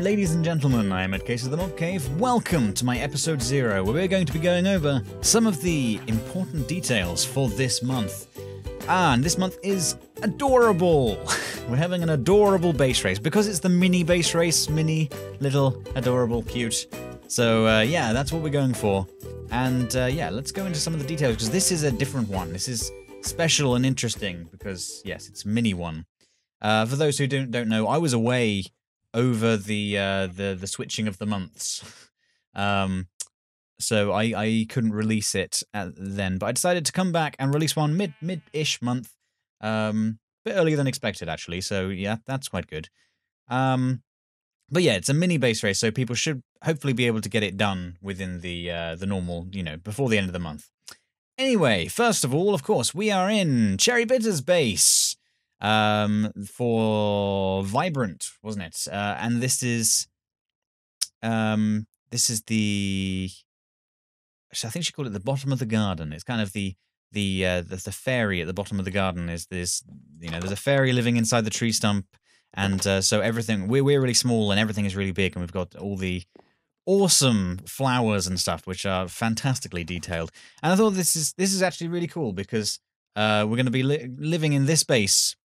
ladies and gentlemen, I am EddCase of the Mob Cave. Welcome to my episode 0, where we're going to be going over some of the important details for this month. And this month is adorable. We're having an adorable base race, because it's the mini base race, mini, little, adorable, cute. So yeah, that's what we're going for. And yeah, let's go into some of the details, because this is a different one. This is special and interesting, because yes, it's a mini one. For those who don't know, I was away over the switching of the months, so I couldn't release it then. But I decided to come back and release one mid-ish month, a bit earlier than expected actually. So yeah, that's quite good. But yeah, it's a mini base race, so people should hopefully be able to get it done within the normal, before the end of the month. Anyway, first of all, of course, we are in Cherry Bitter's base. For Vibrant, wasn't it? And this is the, I think she called it the bottom of the garden. It's kind of the fairy at the bottom of the garden. Is this, there's a fairy living inside the tree stump, and so everything, we're really small and everything is really big, and we've got all the awesome flowers and stuff, which are fantastically detailed. And I thought this is actually really cool, because we're going to be living in this base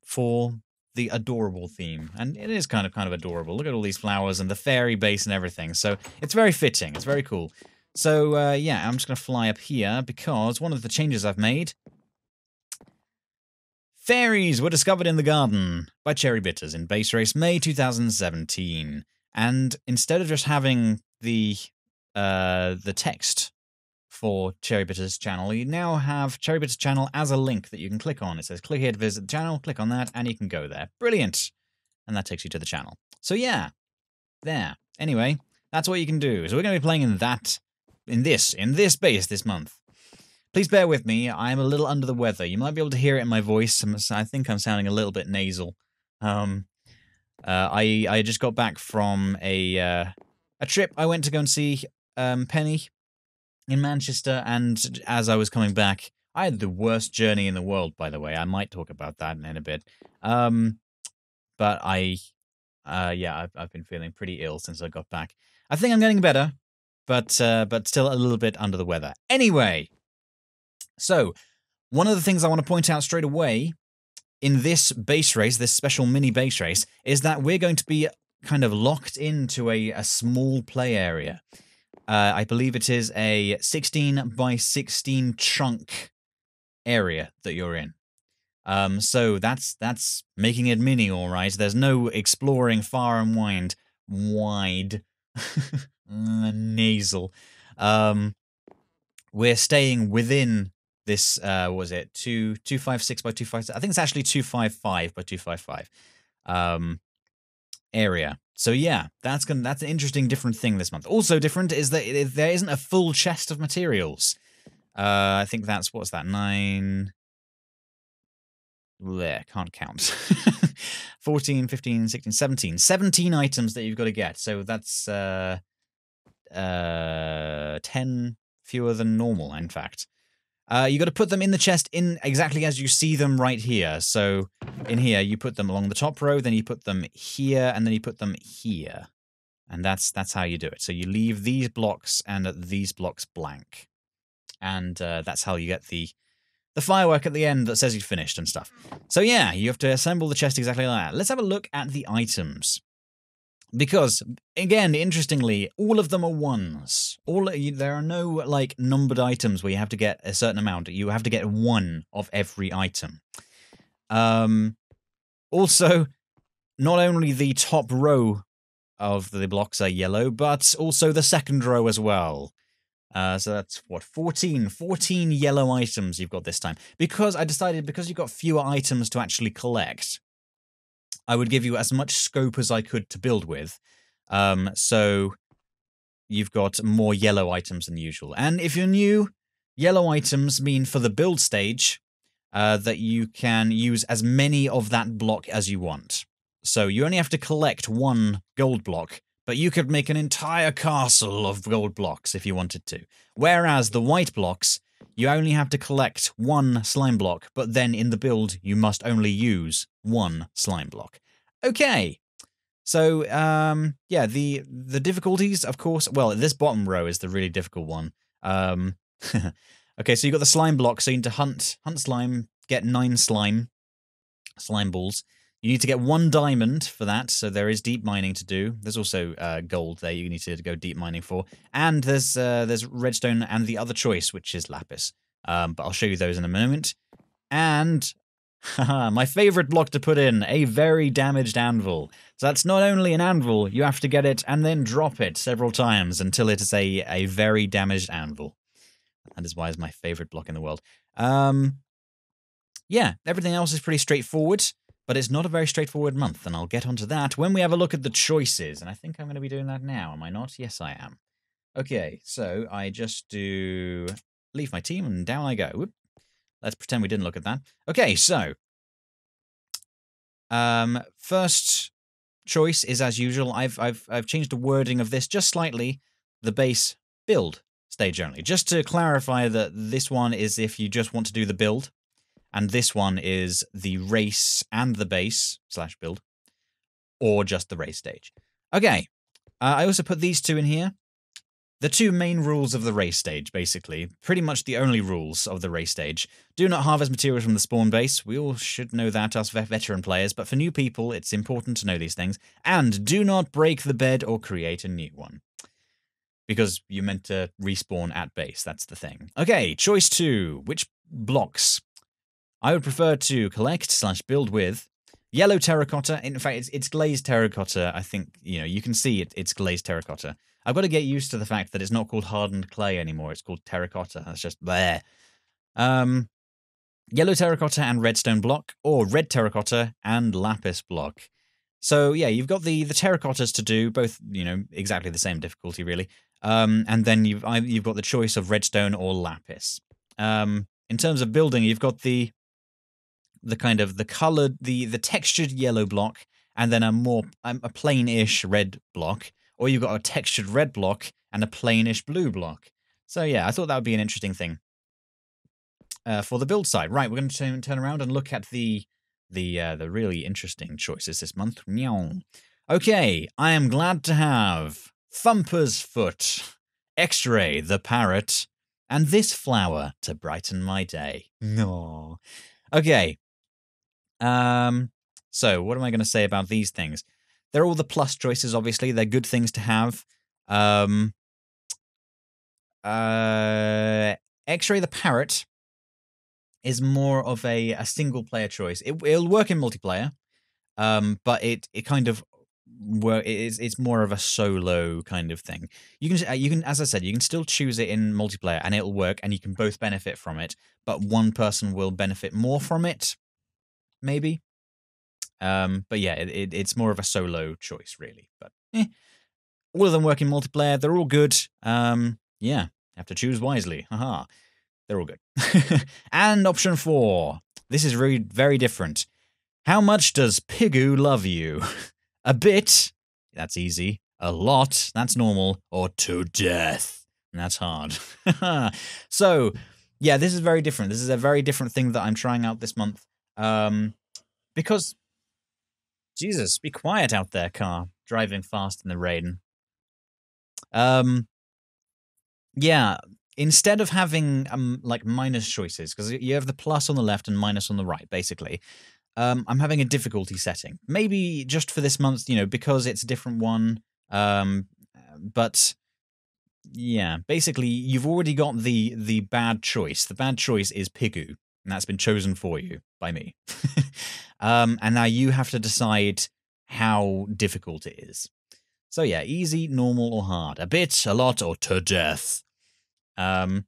for the adorable theme, and it is kind of adorable. Look at all these flowers and the fairy base and everything, so it's very fitting. It's very cool. So yeah, I'm just gonna fly up here, because one of the changes I've made: fairies were discovered in the garden by Cherry Bitters in base race May 2017, and instead of just having the text for Cherry Bitter's channel, you now have Cherry Bitter's channel as a link that you can click on. It says click here to visit the channel, click on that, and you can go there. Brilliant! And that takes you to the channel. So yeah, there. Anyway, that's what you can do. So we're going to be playing in this base this month. Please bear with me, I'm a little under the weather. You might be able to hear it in my voice. I think I'm sounding a little bit nasal. I just got back from a trip. I went to go and see Penny in Manchester, and as I was coming back, I had the worst journey in the world, by the way. I might talk about that in a bit. But yeah, I've been feeling pretty ill since I got back. I think I'm getting better, but still a little bit under the weather. Anyway, so one of the things I want to point out straight away in this base race, this special mini base race, is that we're going to be kind of locked into a small play area. I believe it is a 16 by 16 chunk area that you're in. So that's making it mini, all right. There's no exploring far and wide, nasal. We're staying within this. Was it 256 by 256? I think it's actually 255 by 255. Area. So yeah, that's an interesting, different thing this month. Also different is that there isn't a full chest of materials. I think that's, what's that, 9... There, can't count. 14, 15, 16, 17. 17 items that you've got to get. So that's 10 fewer than normal, in fact. You got to put them in the chest in exactly as you see them right here. So in here, you put them along the top row, then you put them here, and then you put them here. And that's how you do it. So you leave these blocks and these blocks blank. And that's how you get the firework at the end that says you finished and stuff. So yeah, you have to assemble the chest exactly like that. Let's have a look at the items. Because, again, interestingly, all of them are ones. There are no, like, numbered items where you have to get a certain amount. You have to get one of every item. Also, not only the top row of the blocks are yellow, but also the second row as well. So that's, what, 14 yellow items you've got this time. Because I decided, because you've got fewer items to actually collect, I would give you as much scope as I could to build with. So you've got more yellow items than usual. And if you're new, yellow items mean for the build stage that you can use as many of that block as you want. So you only have to collect one gold block, but you could make an entire castle of gold blocks if you wanted to. Whereas the white blocks, you only have to collect one slime block, but then in the build, you must only use one slime block. Okay, So, yeah, the difficulties, of course. Well, this bottom row is the really difficult one. Okay, so you got the slime block. So you need to hunt slime, get 9 slime balls. You need to get 1 diamond for that. So there is deep mining to do. There's also gold there. You need to go deep mining for, and there's redstone and the other choice, which is lapis. But I'll show you those in a moment. And my favorite block to put in, a very damaged anvil. So that's not only an anvil, you have to get it and then drop it several times until it is a very damaged anvil. That is why it's my favorite block in the world. Yeah, everything else is pretty straightforward, but it's not a very straightforward month, and I'll get onto that when we have a look at the choices. And I think I'm going to be doing that now, am I not? Yes, I am. Okay, so I just do leave my team, and down I go. Whoop. Let's pretend we didn't look at that. Okay, so first choice is, as usual, I've changed the wording of this just slightly. The base build stage only, just to clarify that this one is if you just want to do the build, and this one is the race and the base / build, or just the race stage. Okay, I also put these two in here. The 2 main rules of the race stage, basically. Pretty much the only rules of the race stage. Do not harvest materials from the spawn base. We all should know that, us veteran players, but for new people, it's important to know these things. And do not break the bed or create a new one. Because you're meant to respawn at base, that's the thing. Okay, choice 2. Which blocks? I would prefer to collect / build with yellow terracotta. In fact, it's glazed terracotta. I think, you can see it's glazed terracotta. I've got to get used to the fact that it's not called hardened clay anymore. It's called terracotta. That's just there. Yellow terracotta and redstone block, or red terracotta and lapis block. So yeah, you've got the terracottas to do, both exactly the same difficulty really. And then you've got the choice of redstone or lapis. In terms of building, you've got the kind of the colored, the textured yellow block, and then a plain-ish red block, or you've got a textured red block and a plain-ish blue block. So yeah, I thought that would be an interesting thing for the build side. Right, we're going to turn around and look at the really interesting choices this month. Okay, I am glad to have Thumper's Foot, X-Ray the Parrot, and this flower to brighten my day. No. Okay. So what am I going to say about these things? They're all the plus choices, obviously. They're good things to have. X-Ray the Parrot is more of a single player choice. It'll work in multiplayer, but it kind of it's more of a solo kind of thing. You can, as I said, you can still choose it in multiplayer and it'll work, and you can both benefit from it. But one person will benefit more from it, maybe. But yeah, it's more of a solo choice, really. But all of them work in multiplayer. They're all good. Yeah, have to choose wisely. Haha. They're all good. And option 4. This is really very different. How much does Pigu love you? A bit. That's easy. A lot. That's normal. Or to death. And that's hard. So, yeah, this is very different. This is a very different thing that I'm trying out this month. Because, Jesus, be quiet out there, car. Driving fast in the rain. Yeah, instead of having like minus choices, because you have the plus on the left and minus on the right, basically. I'm having a difficulty setting. Maybe just for this month, because it's a different one. But yeah, basically, you've already got the bad choice. The bad choice is Pigu, and that's been chosen for you by me. And now you have to decide how difficult it is. So yeah, easy, normal, or hard. A bit, a lot, or to death. Yeah.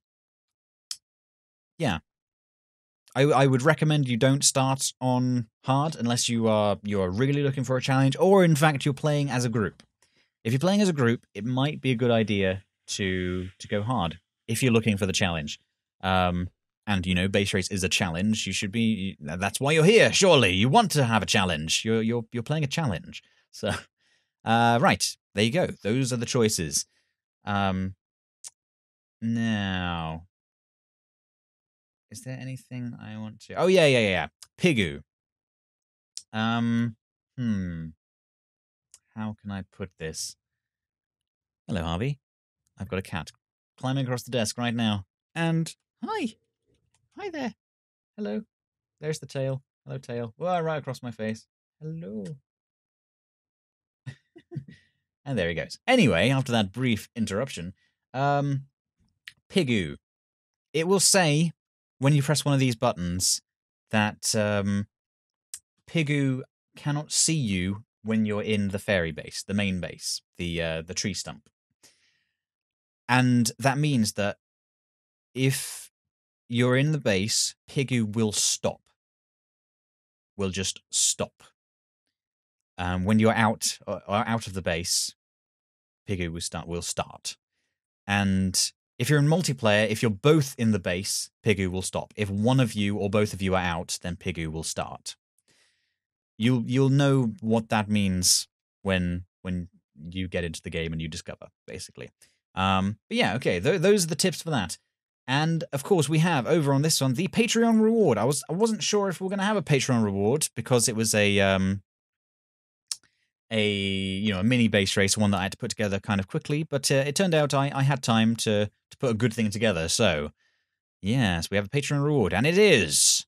I would recommend you don't start on hard unless you are really looking for a challenge, or in fact you're playing as a group. If you're playing as a group, it might be a good idea to go hard if you're looking for the challenge. And base race is a challenge. You should be. That's why you're here. Surely you want to have a challenge. You're playing a challenge. So, right, there you go. Those are the choices. Now, is there anything I want to? Oh yeah. Pigu. how can I put this? Hello, Harvey. I've got a cat climbing across the desk right now. And hi. Hi there. Hello. There's the tail. Hello, tail. Well, right across my face. Hello. And there he goes. Anyway, after that brief interruption, Pigoo. It will say when you press one of these buttons that Pigoo cannot see you when you're in the fairy base, the main base, the tree stump. And that means that if you're in the base, Pigoo will stop. Will just stop. When you're out of the base, Pigoo will start. And if you're in multiplayer, if you're both in the base, Pigoo will stop. If one of you or both of you are out, then Pigoo will start. You'll know what that means when you get into the game and you discover, basically. But yeah, okay, those are the tips for that. And of course, we have over on this one the Patreon reward. I wasn't sure if we were going to have a Patreon reward because it was a mini base race, one that I had to put together kind of quickly. But it turned out I had time to put a good thing together. So yes, we have a Patreon reward, and it is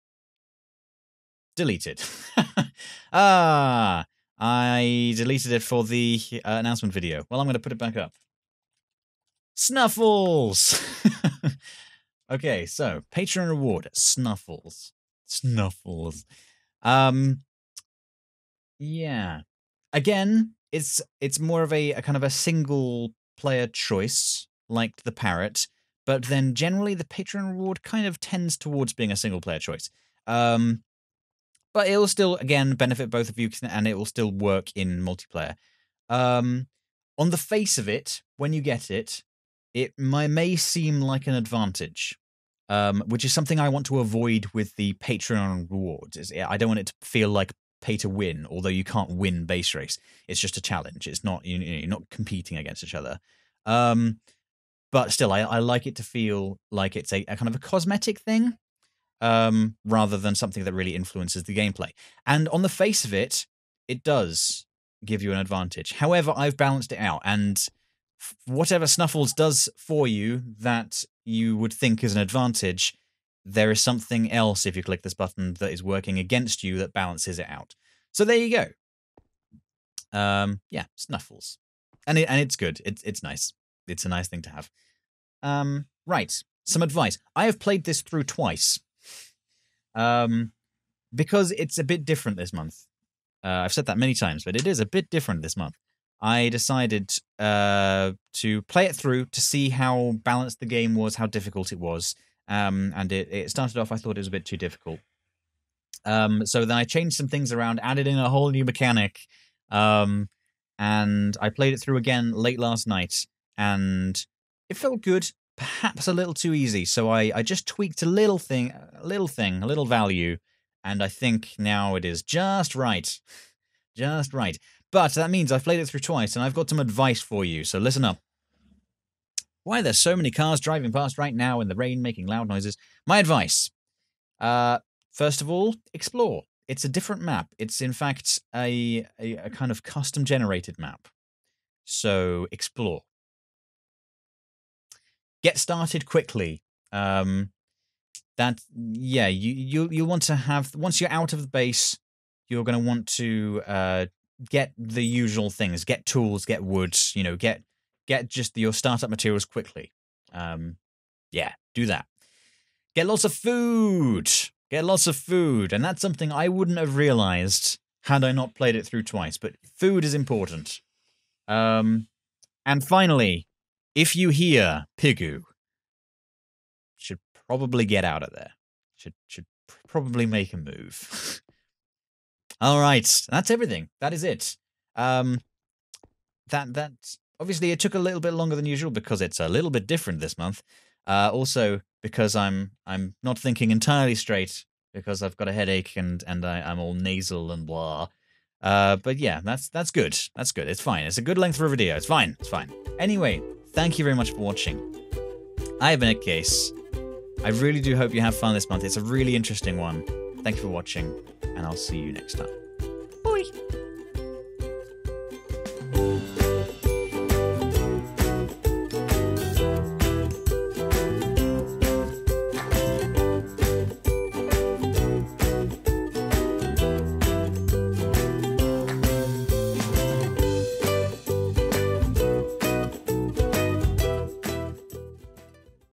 deleted. I deleted it for the announcement video. Well, I'm going to put it back up. Snuffles! Okay, so Patreon reward, Snuffles. Snuffles. Yeah. Again, it's more of a kind of a single player choice, like the parrot, but then generally the Patreon reward kind of tends towards being a single player choice. But it will still, again, benefit both of you, and it will still work in multiplayer. On the face of it, when you get it, it may seem like an advantage, which is something I want to avoid with the Patreon rewards. I don't want it to feel like pay to win, although you can't win base race. It's just a challenge. It's not you're not competing against each other. But still, I like it to feel like it's a kind of a cosmetic thing, rather than something that really influences the gameplay. And on the face of it, it does give you an advantage. However, I've balanced it out, and whatever Snuffles does for you that you would think is an advantage, there is something else, if you click this button, that is working against you that balances it out. So there you go. Yeah, Snuffles. And it's good. It's nice. It's a nice thing to have. Right, some advice. I have played this through twice. Because it's a bit different this month. I've said that many times, but it is a bit different this month. I decided to play it through to see how balanced the game was, how difficult it was. And it started off, I thought it was a bit too difficult. So then I changed some things around, added in a whole new mechanic. And I played it through again late last night, and it felt good, perhaps a little too easy. So I just tweaked a little value, and I think now it is just right. Just right. But that means I've played it through twice, and I've got some advice for you, so listen up. Why are there so many cars driving past right now in the rain making loud noises? My advice. First of all, explore. It's a different map. It's, in fact, a kind of custom-generated map. So, explore. Get started quickly. You'll want to have, once you're out of the base, you're going to want to get the usual things. Get tools, get wood, get just your startup materials quickly. Do that. Get lots of food. Get lots of food. And that's something I wouldn't have realized had I not played it through twice. But food is important. And finally, if you hear Pigoo, should probably get out of there. Should probably make a move. All right, that's everything. That is it. That obviously it took a little bit longer than usual because it's a little bit different this month. Also because I'm not thinking entirely straight because I've got a headache and I'm all nasal and blah. But yeah, that's good. That's good. It's fine. It's a good length for a video. It's fine. It's fine. Anyway, thank you very much for watching. I have been EddCase. I really do hope you have fun this month. It's a really interesting one. Thank you for watching, and I'll see you next time.